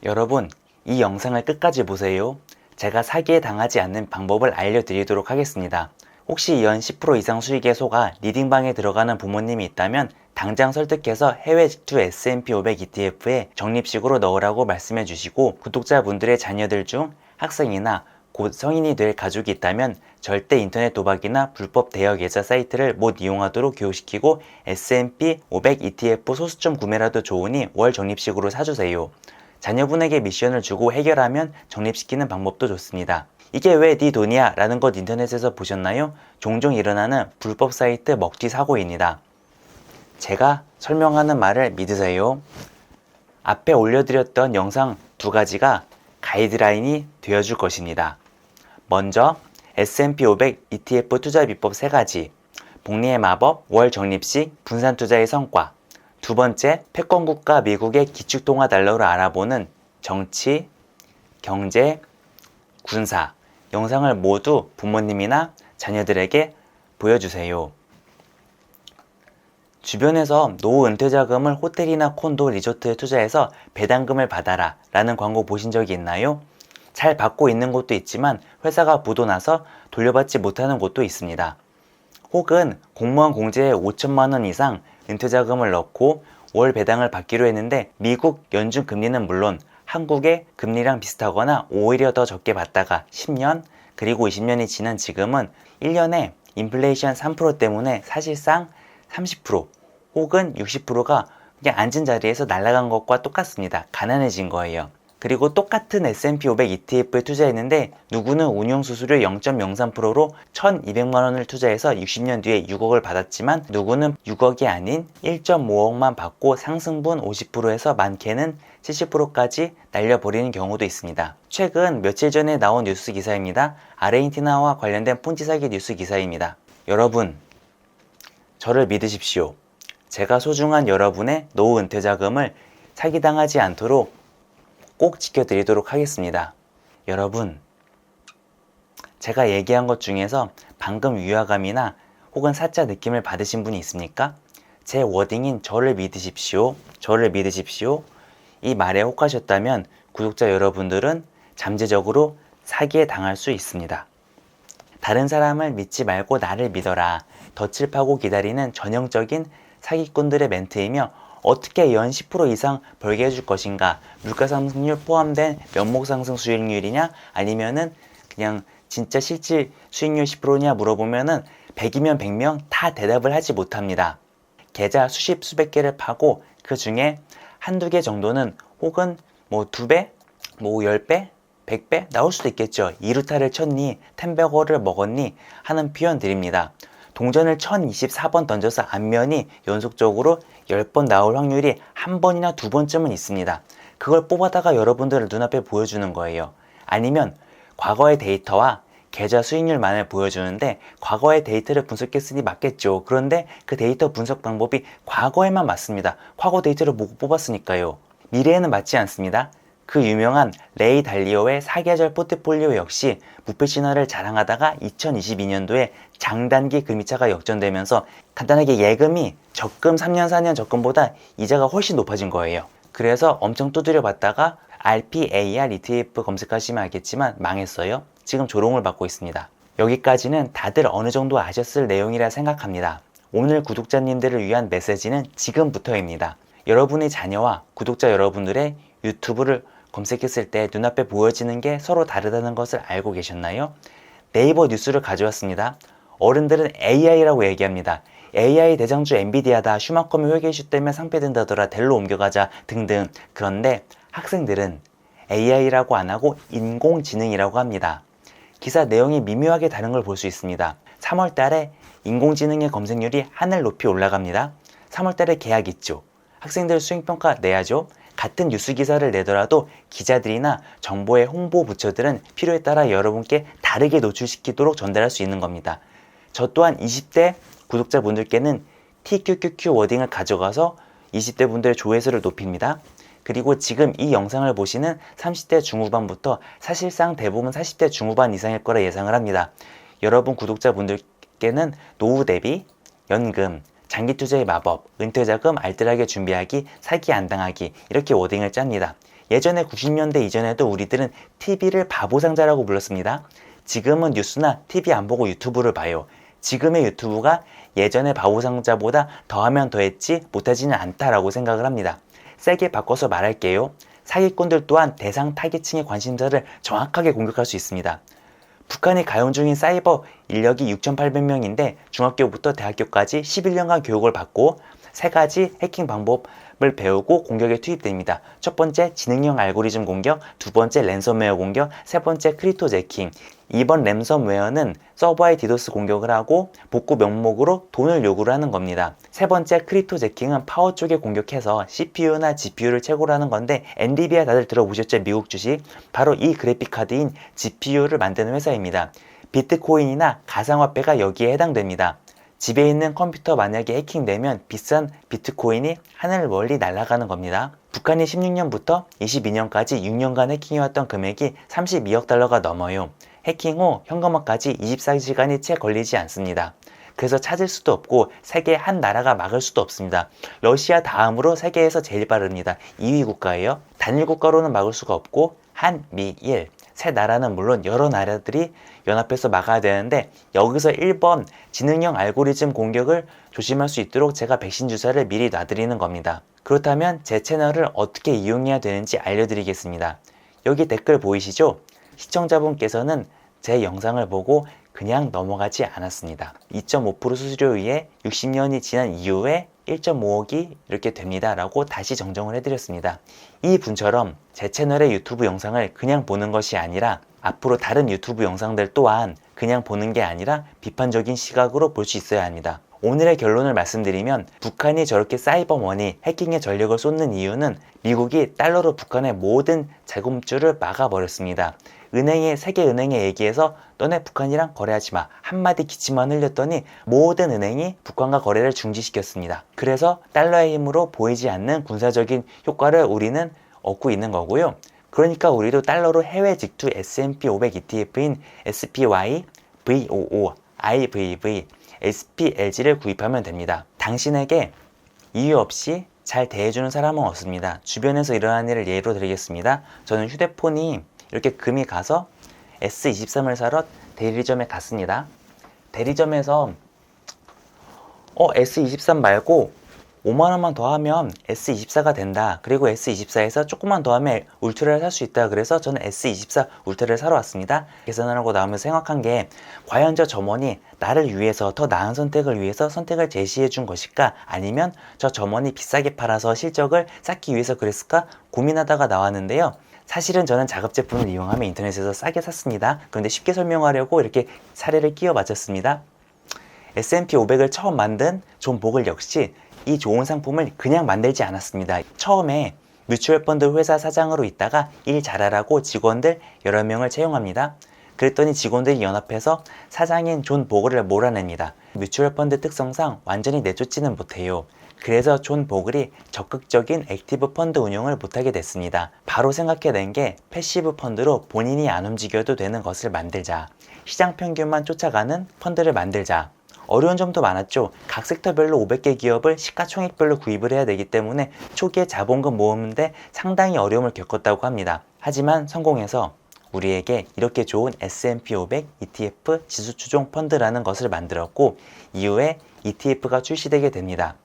여러분, 이 영상을 끝까지 보세요. 제가 사기에 당하지 않는 방법을 알려드리도록 하겠습니다. 혹시 연 10% 이상 수익에 속아 리딩방에 들어가는 부모님이 있다면 당장 설득해서 해외 직투 S&P 500 ETF에 적립식으로 넣으라고 말씀해 주시고, 구독자분들의 자녀들 중 학생이나 곧 성인이 될 가족이 있다면 절대 인터넷 도박이나 불법 대여 계좌 사이트를 못 이용하도록 교육시키고 S&P 500 ETF 소수점 구매라도 좋으니 월 적립식으로 사주세요. 자녀분에게 미션을 주고 해결하면 적립시키는 방법도 좋습니다. 이게 왜 네 돈이야? 라는 것 인터넷에서 보셨나요? 종종 일어나는 불법 사이트 먹튀 사고입니다. 제가 설명하는 말을 믿으세요. 앞에 올려드렸던 영상 두 가지가 가이드라인이 되어줄 것입니다. 먼저 S&P 500 ETF 투자 비법 3가지, 복리의 마법, 월 적립식, 분산 투자의 성과. 두 번째, 패권국가 미국의 기축통화 달러를 알아보는 정치, 경제, 군사. 영상을 모두 부모님이나 자녀들에게 보여주세요. 주변에서 노후 은퇴 자금을 호텔이나 콘도, 리조트에 투자해서 배당금을 받아라 라는 광고 보신 적이 있나요? 잘 받고 있는 곳도 있지만 회사가 부도 나서 돌려받지 못하는 곳도 있습니다. 혹은 공무원 공제에 5천만 원 이상 은퇴 자금을 넣고 월 배당을 받기로 했는데 미국 연준 금리는 물론 한국의 금리랑 비슷하거나 오히려 더 적게 받다가 10년 그리고 20년이 지난 지금은 1년에 인플레이션 3% 때문에 사실상 30% 혹은 60%가 그냥 앉은 자리에서 날아간 것과 똑같습니다. 가난해진 거예요. 그리고 똑같은 S&P 500 ETF에 투자했는데 누구는 운용수수료 0.03%로 1200만 원을 투자해서 60년 뒤에 6억을 받았지만 누구는 6억이 아닌 1.5억만 받고 상승분 50%에서 많게는 70%까지 날려버리는 경우도 있습니다. 최근 며칠 전에 나온 뉴스 기사입니다. 아르헨티나와 관련된 폰지 사기 뉴스 기사입니다. 여러분, 저를 믿으십시오. 제가 소중한 여러분의 노후 은퇴 자금을 사기당하지 않도록 꼭 지켜드리도록 하겠습니다. 여러분, 제가 얘기한 것 중에서 방금 위화감이나 혹은 사짜 느낌을 받으신 분이 있습니까? 제 워딩인 저를 믿으십시오. 저를 믿으십시오. 이 말에 혹하셨다면 구독자 여러분들은 잠재적으로 사기에 당할 수 있습니다. 다른 사람을 믿지 말고 나를 믿어라. 덫을 파고 기다리는 전형적인 사기꾼들의 멘트이며 어떻게 연 10% 이상 벌게 해줄 것인가? 물가상승률 포함된 명목상승 수익률이냐? 아니면은 그냥 진짜 실질 수익률 10%냐 물어보면은 100이면 100명 다 대답을 하지 못합니다. 계좌 수십 수백 개를 파고 그 중에 한두 개 정도는 혹은 뭐 2배, 뭐 10배, 100배 나올 수도 있겠죠. 이루타를 쳤니, 템버거를 먹었니 하는 표현 드립니다. 동전을 1024번 던져서 앞면이 연속적으로 10번 나올 확률이 한 번이나 두 번쯤은 있습니다. 그걸 뽑아다가 여러분들 눈앞에 보여주는 거예요. 아니면 과거의 데이터와 계좌 수익률만을 보여주는데 과거의 데이터를 분석했으니 맞겠죠. 그런데 그 데이터 분석 방법이 과거에만 맞습니다. 과거 데이터를 보고 뽑았으니까요. 미래에는 맞지 않습니다. 그 유명한 레이 달리오의 사계절 포트폴리오 역시 무패 신화를 자랑하다가 2022년도에 장단기 금리차가 역전되면서 간단하게 예금이 적금 3년 4년 적금보다 이자가 훨씬 높아진 거예요. 그래서 엄청 두드려 봤다가 RPAR ETF 검색하시면 알겠지만 망했어요. 지금 조롱을 받고 있습니다. 여기까지는 다들 어느 정도 아셨을 내용이라 생각합니다. 오늘 구독자님들을 위한 메시지는 지금부터입니다. 여러분의 자녀와 구독자 여러분들의 유튜브를 검색했을 때 눈앞에 보여지는 게 서로 다르다는 것을 알고 계셨나요? 네이버 뉴스를 가져왔습니다. 어른들은 AI라고 얘기합니다. AI 대장주 엔비디아다, 슈마컴이 회계 이슈 때문에 상폐된다더라, 델로 옮겨가자 등등. 그런데 학생들은 AI라고 안 하고 인공지능이라고 합니다. 기사 내용이 미묘하게 다른 걸 볼 수 있습니다. 3월 달에 인공지능의 검색률이 하늘 높이 올라갑니다. 3월 달에 개학 있죠. 학생들 수행평가 내야죠. 같은 뉴스 기사를 내더라도 기자들이나 정보의 홍보 부처들은 필요에 따라 여러분께 다르게 노출시키도록 전달할 수 있는 겁니다. 저 또한 20대 구독자분들께는 TQQQ 워딩을 가져가서 20대 분들의 조회수를 높입니다. 그리고 지금 이 영상을 보시는 30대 중후반부터 사실상 대부분 40대 중후반 이상일 거라 예상을 합니다. 여러분 구독자분들께는 노후 대비, 연금, 장기투자의 마법, 은퇴자금 알뜰하게 준비하기, 사기 안 당하기 이렇게 워딩을 짭니다. 예전에 90년대 이전에도 우리들은 TV를 바보상자라고 불렀습니다. 지금은 뉴스나 TV 안 보고 유튜브를 봐요. 지금의 유튜브가 예전의 바보상자보다 더하면 더했지 못하지는 않다라고 생각을 합니다. 세게 바꿔서 말할게요. 사기꾼들 또한 대상 타깃층의 관심사를 정확하게 공격할 수 있습니다. 북한이 가용 중인 사이버 인력이 6,800명인데 중학교부터 대학교까지 11년간 교육을 받고 3가지 해킹 방법을 배우고 공격에 투입됩니다. 첫 번째 지능형 알고리즘 공격, 두 번째 랜섬웨어 공격, 세 번째 크립토제킹. 이번 랜섬웨어는 서버에 디도스 공격을 하고 복구 명목으로 돈을 요구를 하는 겁니다. 세 번째 크립토제킹은 파워 쪽에 공격해서 CPU나 GPU를 채굴 하는 건데 엔비디아 다들 들어보셨죠? 미국 주식. 바로 이 그래픽카드인 GPU를 만드는 회사입니다. 비트코인이나 가상화폐가 여기에 해당됩니다. 집에 있는 컴퓨터 만약에 해킹되면 비싼 비트코인이 하늘을 멀리 날아가는 겁니다. 북한이 16년부터 22년까지 6년간 해킹해왔던 금액이 32억 달러가 넘어요. 해킹 후 현금화까지 24시간이 채 걸리지 않습니다. 그래서 찾을 수도 없고 세계 한 나라가 막을 수도 없습니다. 러시아 다음으로 세계에서 제일 빠릅니다. 2위 국가예요. 단일 국가로는 막을 수가 없고 한, 미, 일. 세 나라는 물론 여러 나라들이 연합해서 막아야 되는데 여기서 1번 지능형 알고리즘 공격을 조심할 수 있도록 제가 백신 주사를 미리 놔드리는 겁니다. 그렇다면 제 채널을 어떻게 이용해야 되는지 알려드리겠습니다. 여기 댓글 보이시죠? 시청자분께서는 제 영상을 보고 그냥 넘어가지 않았습니다. 2.5% 수수료에 60년이 지난 이후에 1.5억이 이렇게 됩니다 라고 다시 정정을 해드렸습니다. 이 분처럼 제 채널의 유튜브 영상을 그냥 보는 것이 아니라 앞으로 다른 유튜브 영상들 또한 그냥 보는 게 아니라 비판적인 시각으로 볼 수 있어야 합니다. 오늘의 결론을 말씀드리면 북한이 저렇게 사이버머니, 해킹에 전력을 쏟는 이유는 미국이 달러로 북한의 모든 자금줄을 막아버렸습니다. 세계은행에 얘기해서 너네 북한이랑 거래하지 마. 한마디 기침만 흘렸더니 모든 은행이 북한과 거래를 중지시켰습니다. 그래서 달러의 힘으로 보이지 않는 군사적인 효과를 우리는 얻고 있는 거고요. 그러니까 우리도 달러로 해외 직투 S&P 500 ETF인 SPY, VOO, IVV, SPLG를 구입하면 됩니다. 당신에게 이유 없이 잘 대해주는 사람은 없습니다. 주변에서 일어난 일을 예로 드리겠습니다. 저는 휴대폰이 이렇게 금이 가서 S23을 사러 대리점에 갔습니다. 대리점에서 S23 말고 5만원만 더 하면 S24가 된다. 그리고 S24에서 조금만 더 하면 울트라를 살 수 있다. 그래서 저는 S24 울트라를 사러 왔습니다. 계산을 하고 나오면서 생각한 게 과연 저 점원이 나를 위해서 더 나은 선택을 위해서 선택을 제시해 준 것일까? 아니면 저 점원이 비싸게 팔아서 실적을 쌓기 위해서 그랬을까? 고민하다가 나왔는데요. 사실은 저는 자급 제품을 이용하면 인터넷에서 싸게 샀습니다. 그런데 쉽게 설명하려고 이렇게 사례를 끼워 맞췄습니다. S&P 500을 처음 만든 존 보글 역시 이 좋은 상품을 그냥 만들지 않았습니다. 처음에 뮤추얼 펀드 회사 사장으로 있다가 일 잘하라고 직원들 여러 명을 채용합니다. 그랬더니 직원들이 연합해서 사장인 존 보글을 몰아냅니다. 뮤추얼 펀드 특성상 완전히 내쫓지는 못해요. 그래서 존 보글이 적극적인 액티브 펀드 운용을 못하게 됐습니다. 바로 생각해낸 게 패시브 펀드로 본인이 안 움직여도 되는 것을 만들자. 시장 평균만 쫓아가는 펀드를 만들자. 어려운 점도 많았죠. 각 섹터별로 500개 기업을 시가총액별로 구입을 해야 되기 때문에 초기에 자본금 모으는데 상당히 어려움을 겪었다고 합니다. 하지만 성공해서 우리에게 이렇게 좋은 S&P 500 ETF 지수 추종 펀드라는 것을 만들었고 이후에 ETF가 출시되게 됩니다.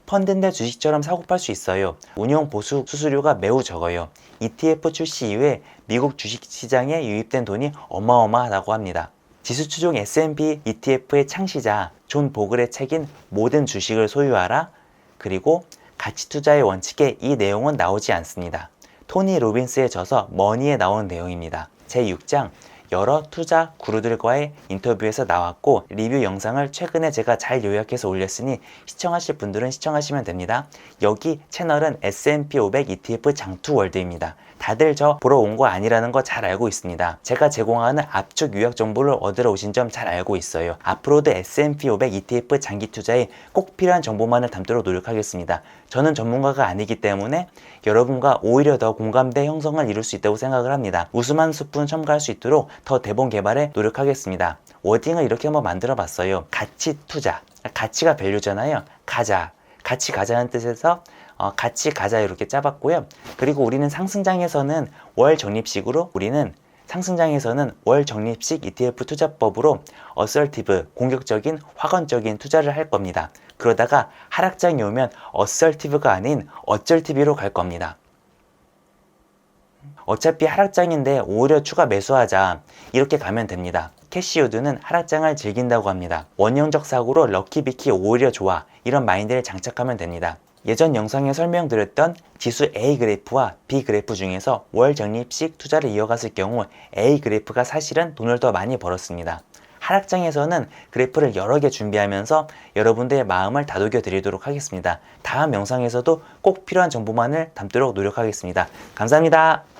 펀드인데 주식처럼 사고 팔 수 있어요. 운용 보수 수수료가 매우 적어요. ETF 출시 이후에 미국 주식시장에 유입된 돈이 어마어마하다고 합니다. 지수추종 S&P ETF의 창시자 존 보글의 책인 모든 주식을 소유하라, 그리고 가치투자의 원칙에 이 내용은 나오지 않습니다. 토니 로빈스의 저서 머니에 나온 내용입니다. 제6장 여러 투자 구루들과의 인터뷰에서 나왔고 리뷰 영상을 최근에 제가 잘 요약해서 올렸으니 시청하실 분들은 시청하시면 됩니다. 여기 채널은 S&P 500 ETF 장투월드입니다. 다들 저 보러 온 거 아니라는 거 잘 알고 있습니다. 제가 제공하는 압축 요약 정보를 얻으러 오신 점 잘 알고 있어요. 앞으로도 S&P 500 ETF 장기 투자에 꼭 필요한 정보만을 담도록 노력하겠습니다. 저는 전문가가 아니기 때문에 여러분과 오히려 더 공감대 형성을 이룰 수 있다고 생각을 합니다. 웃음 한 스푼 첨가할 수 있도록 더 대본 개발에 노력하겠습니다. 워딩을 이렇게 한번 만들어 봤어요. 가치 투자. 가치가 밸류잖아요. 가자. 같이 가자는 뜻에서 같이 가자 이렇게 짜봤고요. 그리고 우리는 상승장에서는 월 적립식으로 월 적립식 ETF 투자법으로 어설티브, 공격적인, 확언적인 투자를 할 겁니다. 그러다가 하락장이 오면 어설티브가 아닌 어쩔티브로 갈 겁니다. 어차피 하락장인데 오히려 추가 매수하자 이렇게 가면 됩니다. 캐시우드는 하락장을 즐긴다고 합니다. 원형적 사고로 럭키비키 오히려 좋아 이런 마인드를 장착하면 됩니다. 예전 영상에 설명드렸던 지수 A 그래프와 B 그래프 중에서 월 적립식 투자를 이어갔을 경우 A 그래프가 사실은 돈을 더 많이 벌었습니다. 하락장에서는 그래프를 여러 개 준비하면서 여러분들의 마음을 다독여 드리도록 하겠습니다. 다음 영상에서도 꼭 필요한 정보만을 담도록 노력하겠습니다. 감사합니다.